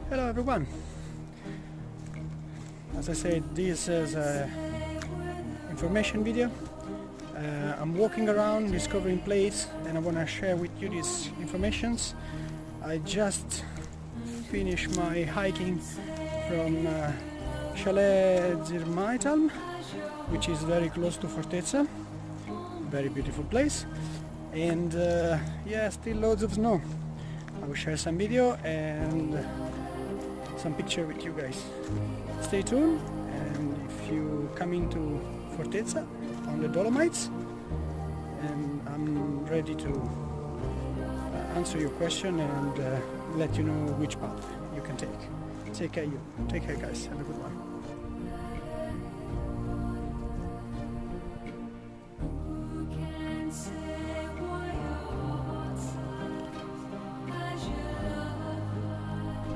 Hello everyone. As I said, this is an information video. I'm walking around discovering place and I want to share with you these informations. I just finished my hiking from Chalet Zirmaitalm, which is very close to Fortezza. Very beautiful place, and yeah, still loads of snow. I will share some video and some picture with you guys. Stay tuned, and if you come into Fortezza on the Dolomites, and I'm ready to answer your question and let you know which path you can take. Take care, guys. Have a good one.